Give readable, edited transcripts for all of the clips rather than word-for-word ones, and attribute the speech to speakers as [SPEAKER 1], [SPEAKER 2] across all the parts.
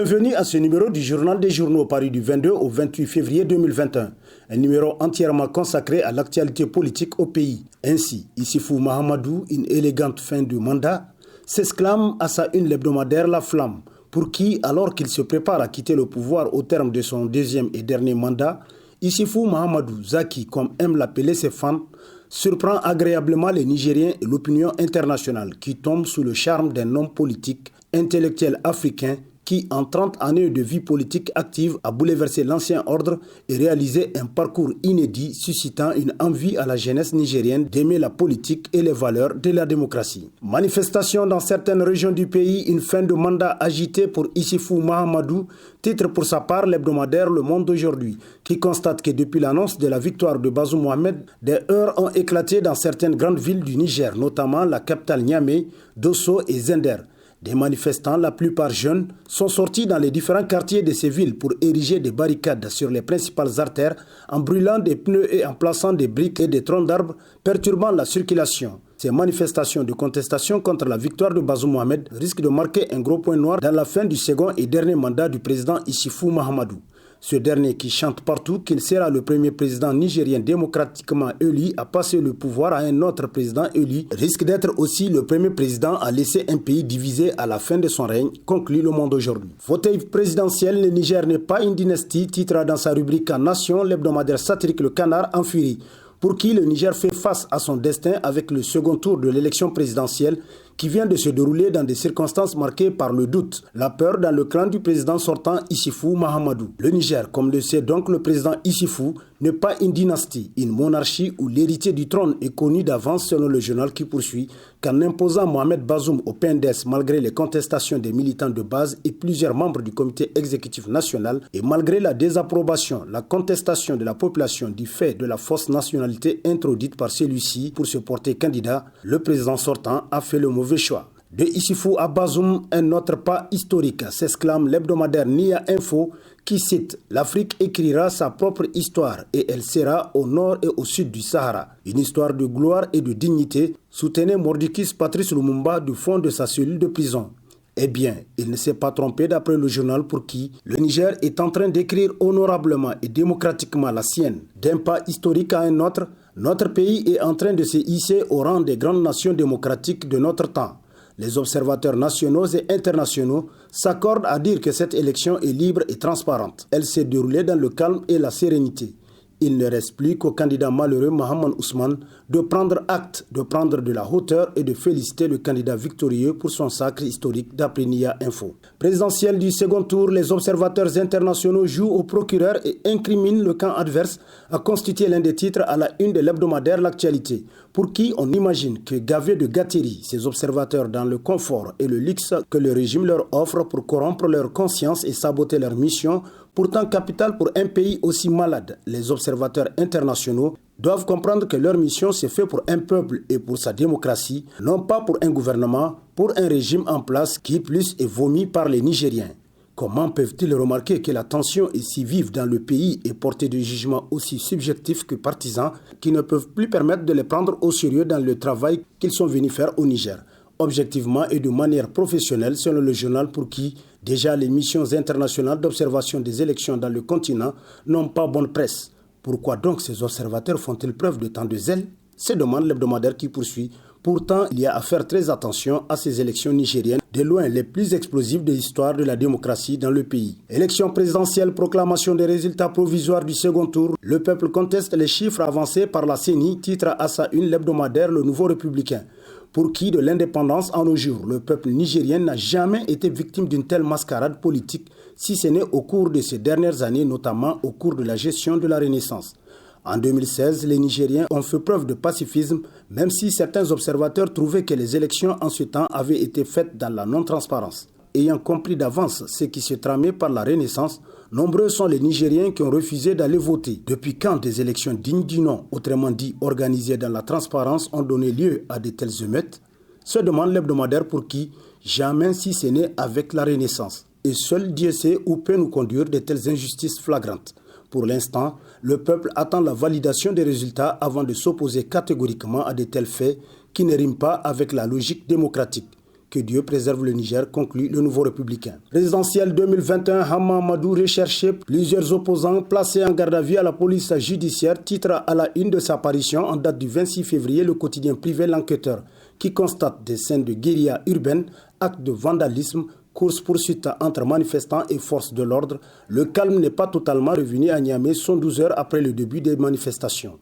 [SPEAKER 1] Bienvenue à ce numéro du Journal des Journaux paru du 22 au 28 février 2021. Un numéro entièrement consacré à l'actualité politique au pays. Ainsi, Issifou Mahamadou, une élégante fin de mandat, s'exclame à sa une hebdomadaire La Flamme, pour qui, alors qu'il se prépare à quitter le pouvoir au terme de son deuxième et dernier mandat, Issifou Mahamadou Zaki, comme aiment l'appeler ses fans, surprend agréablement les Nigériens et l'opinion internationale qui tombent sous le charme d'un homme politique, intellectuel africain qui, en 30 années de vie politique active, a bouleversé l'ancien ordre et réalisé un parcours inédit suscitant une envie à la jeunesse nigérienne d'aimer la politique et les valeurs de la démocratie. Manifestation dans certaines régions du pays, une fin de mandat agitée pour Issifou Mahamadou, titre pour sa part l'hebdomadaire Le Monde d'aujourd'hui, qui constate que depuis l'annonce de la victoire de Bazoum Mohamed, des heurts ont éclaté dans certaines grandes villes du Niger, notamment la capitale Niamey, Dosso et Zender. Des manifestants, la plupart jeunes, sont sortis dans les différents quartiers de ces villes pour ériger des barricades sur les principales artères en brûlant des pneus et en plaçant des briques et des troncs d'arbres perturbant la circulation. Ces manifestations de contestation contre la victoire de Bazoum Mohamed risquent de marquer un gros point noir dans la fin du second et dernier mandat du président Issifou Mahamadou. Ce dernier qui chante partout qu'il sera le premier président nigérien démocratiquement élu à passer le pouvoir à un autre président élu risque d'être aussi le premier président à laisser un pays divisé à la fin de son règne, conclut Le Monde aujourd'hui. Fauteuil présidentiel, le Niger n'est pas une dynastie, titre dans sa rubrique Nation l'hebdomadaire satirique Le Canard en furie, pour qui le Niger fait face à son destin avec le second tour de l'élection présidentielle qui vient de se dérouler dans des circonstances marquées par le doute, la peur dans le clan du président sortant Issifou Mahamadou. Le Niger, comme le sait donc le président Issifou, n'est pas une dynastie, une monarchie où l'héritier du trône est connu d'avance selon le journal qui poursuit qu'en imposant Mohamed Bazoum au PNDS malgré les contestations des militants de base et plusieurs membres du comité exécutif national et malgré la désapprobation, la contestation de la population du fait de la fausse nationalité introduite par celui-ci pour se porter candidat, le président sortant a fait le mauvais choix. De Issifou à Bazoum, un autre pas historique, s'exclame l'hebdomadaire Nia Info qui cite « L'Afrique écrira sa propre histoire et elle sera au nord et au sud du Sahara. Une histoire de gloire et de dignité », soutenait Mordicus Patrice Lumumba du fond de sa cellule de prison. Eh bien, il ne s'est pas trompé d'après le journal pour qui le Niger est en train d'écrire honorablement et démocratiquement la sienne. D'un pas historique à un autre, notre pays est en train de se hisser au rang des grandes nations démocratiques de notre temps. Les observateurs nationaux et internationaux s'accordent à dire que cette élection est libre et transparente. Elle s'est déroulée dans le calme et la sérénité. Il ne reste plus qu'au candidat malheureux Mohamed Ousmane de prendre acte, de prendre de la hauteur et de féliciter le candidat victorieux pour son sacre historique d'après Nia Info. Présidentielle du second tour, les observateurs internationaux jouent au procureur et incriminent le camp adverse à constituer l'un des titres à la une de l'hebdomadaire L'Actualité, pour qui on imagine que gavés de gâteries, ces observateurs dans le confort et le luxe que le régime leur offre pour corrompre leur conscience et saboter leur mission, pourtant capitale pour un pays aussi malade. Les observateurs internationaux doivent comprendre que leur mission s'est faite pour un peuple et pour sa démocratie, non pas pour un gouvernement, pour un régime en place qui plus est vomi par les Nigériens. Comment peuvent-ils remarquer que la tension est si vive dans le pays et porter des jugements aussi subjectifs que partisans qui ne peuvent plus permettre de les prendre au sérieux dans le travail qu'ils sont venus faire au Niger? Objectivement et de manière professionnelle selon le journal pour qui déjà les missions internationales d'observation des élections dans le continent n'ont pas bonne presse. Pourquoi donc ces observateurs font-ils preuve de tant de zèle? Se demande l'hebdomadaire qui poursuit. Pourtant, il y a à faire très attention à ces élections nigériennes, de loin les plus explosives de l'histoire de la démocratie dans le pays. Élection présidentielle, proclamation des résultats provisoires du second tour. Le peuple conteste les chiffres avancés par la CENI, titre à sa une l'hebdomadaire Le Nouveau Républicain. Pour qui, de l'indépendance en nos jours, le peuple nigérien n'a jamais été victime d'une telle mascarade politique, si ce n'est au cours de ces dernières années, notamment au cours de la gestion de la Renaissance. En 2016, les Nigériens ont fait preuve de pacifisme, même si certains observateurs trouvaient que les élections en ce temps avaient été faites dans la non-transparence. Ayant compris d'avance ce qui se tramait par la Renaissance, nombreux sont les Nigériens qui ont refusé d'aller voter. Depuis quand des élections dignes du nom, autrement dit organisées dans la transparence, ont donné lieu à de telles émeutes? Se demande l'hebdomadaire pour qui jamais si ce n'est avec la Renaissance. Et seul Dieu sait où peut nous conduire de telles injustices flagrantes. Pour l'instant, le peuple attend la validation des résultats avant de s'opposer catégoriquement à de tels faits qui ne riment pas avec la logique démocratique. Que Dieu préserve le Niger, conclut le Nouveau Républicain. Présidentielle 2021, Hama Amadou recherché, plusieurs opposants placés en garde à vue à la police judiciaire, titre à la une de sa parution en date du 26 février, le quotidien privé L'Enquêteur, qui constate des scènes de guérilla urbaine, actes de vandalisme, course-poursuite entre manifestants et forces de l'ordre. Le calme n'est pas totalement revenu à Niamey 112 heures après le début des manifestations.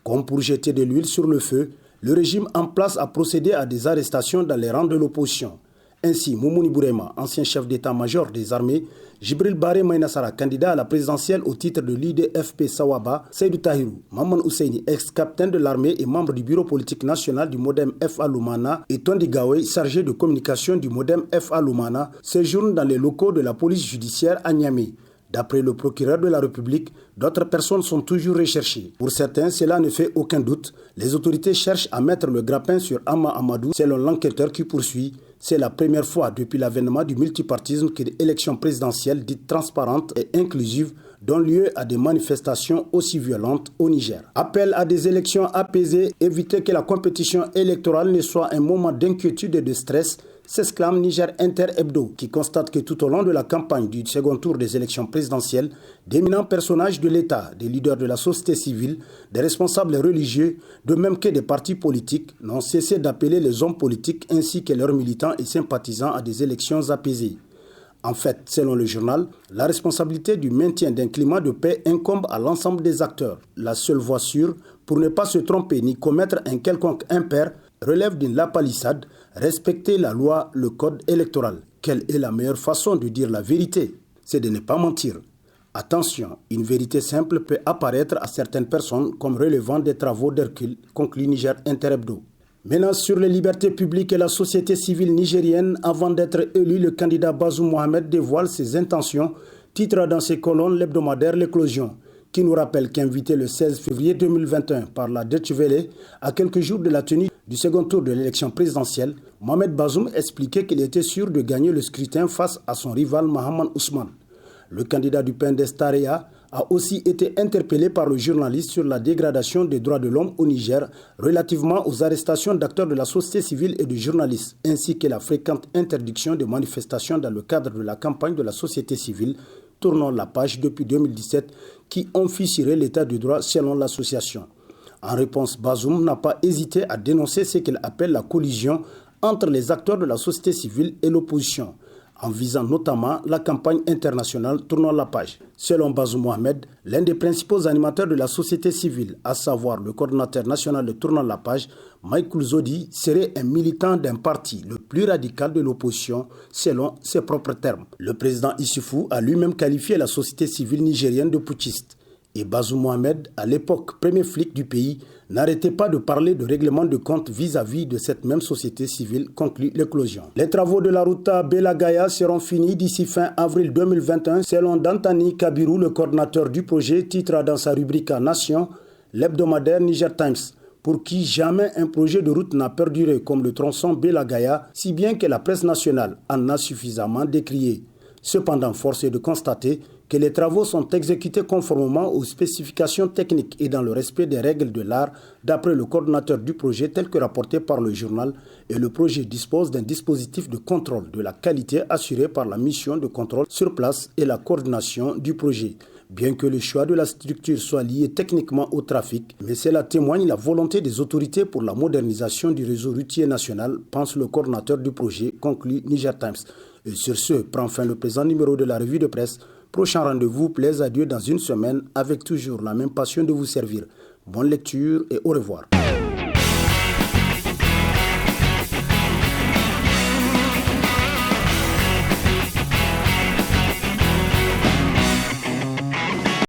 [SPEAKER 1] Comme pour jeter de l'huile sur le feu, le régime en place a procédé à des arrestations dans les rangs de l'opposition. Ainsi, Moumouni Bourema, ancien chef d'état-major des armées, Jibril Baré Maïnassara, candidat à la présidentielle au titre de l'IDFP Sawaba, Seydou Tahirou, Maman Ousseini, ex-capitaine de l'armée et membre du bureau politique national du Modem FA Lumana, et Tondi Gawe, chargé de communication du Modem FA Lumana, séjournent dans les locaux de la police judiciaire à Niamey. D'après le procureur de la République, d'autres personnes sont toujours recherchées. Pour certains, cela ne fait aucun doute. Les autorités cherchent à mettre le grappin sur Hama Amadou, selon l'enquêteur qui poursuit. C'est la première fois depuis l'avènement du multipartisme que l'élection présidentielle dite transparente et inclusive donne lieu à des manifestations aussi violentes au Niger. Appel à des élections apaisées, éviter que la compétition électorale ne soit un moment d'inquiétude et de stress, s'exclame Niger Inter Hebdo, qui constate que tout au long de la campagne du second tour des élections présidentielles, d'éminents personnages de l'État, des leaders de la société civile, des responsables religieux, de même que des partis politiques, n'ont cessé d'appeler les hommes politiques ainsi que leurs militants et sympathisants à des élections apaisées. En fait, selon le journal, la responsabilité du maintien d'un climat de paix incombe à l'ensemble des acteurs. La seule voie sûre, pour ne pas se tromper ni commettre un quelconque impair, relève d'une lapalissade, respecter la loi, le code électoral. Quelle est la meilleure façon de dire la vérité? C'est de ne pas mentir. Attention, une vérité simple peut apparaître à certaines personnes comme relevant des travaux d'Hercule, conclut Niger Inter Hebdo. Menace sur les libertés publiques et la société civile nigérienne. Avant d'être élu, le candidat Bazoum Mohamed dévoile ses intentions, titre dans ses colonnes l'hebdomadaire L'Éclosion, qui nous rappelle qu'invité le 16 février 2021 par la Deutsche Welle, à quelques jours de la tenue du second tour de l'élection présidentielle, Mohamed Bazoum expliquait qu'il était sûr de gagner le scrutin face à son rival Mahaman Ousmane. Le candidat du PNDS Tareya a aussi été interpellé par le journaliste sur la dégradation des droits de l'homme au Niger relativement aux arrestations d'acteurs de la société civile et de journalistes, ainsi que la fréquente interdiction de manifestations dans le cadre de la campagne de la société civile, tournant la page depuis 2017, qui officierait l'état de droit selon l'association. En réponse, Bazoum n'a pas hésité à dénoncer ce qu'il appelle la collision entre les acteurs de la société civile et l'opposition, en visant notamment la campagne internationale tournant la page. Selon Bazoum Mohamed, l'un des principaux animateurs de la société civile, à savoir le coordinateur national de Tournant la page, Michael Zodi, serait un militant d'un parti le plus radical de l'opposition, selon ses propres termes. Le président Issoufou a lui-même qualifié la société civile nigérienne de putschiste. Et Bazoum Mohamed, à l'époque premier flic du pays, n'arrêtait pas de parler de règlement de compte vis-à-vis de cette même société civile, conclut L'Éclosion. Les travaux de la route Belagaya seront finis d'ici fin avril 2021, selon Dantani Kabirou, le coordinateur du projet, titre dans sa rubrique Nation, l'hebdomadaire Niger Times, pour qui jamais un projet de route n'a perduré comme le tronçon Belagaya, si bien que la presse nationale en a suffisamment décrié. Cependant, force est de constater que les travaux sont exécutés conformément aux spécifications techniques et dans le respect des règles de l'art, d'après le coordinateur du projet tel que rapporté par le journal, et le projet dispose d'un dispositif de contrôle de la qualité assuré par la mission de contrôle sur place et la coordination du projet. Bien que le choix de la structure soit lié techniquement au trafic, mais cela témoigne la volonté des autorités pour la modernisation du réseau routier national, pense le coordinateur du projet, conclut Niger Times. Et sur ce, prend fin le présent numéro de la revue de presse. Prochain rendez-vous, plaise à Dieu dans une semaine, avec toujours la même passion de vous servir. Bonne lecture et au revoir.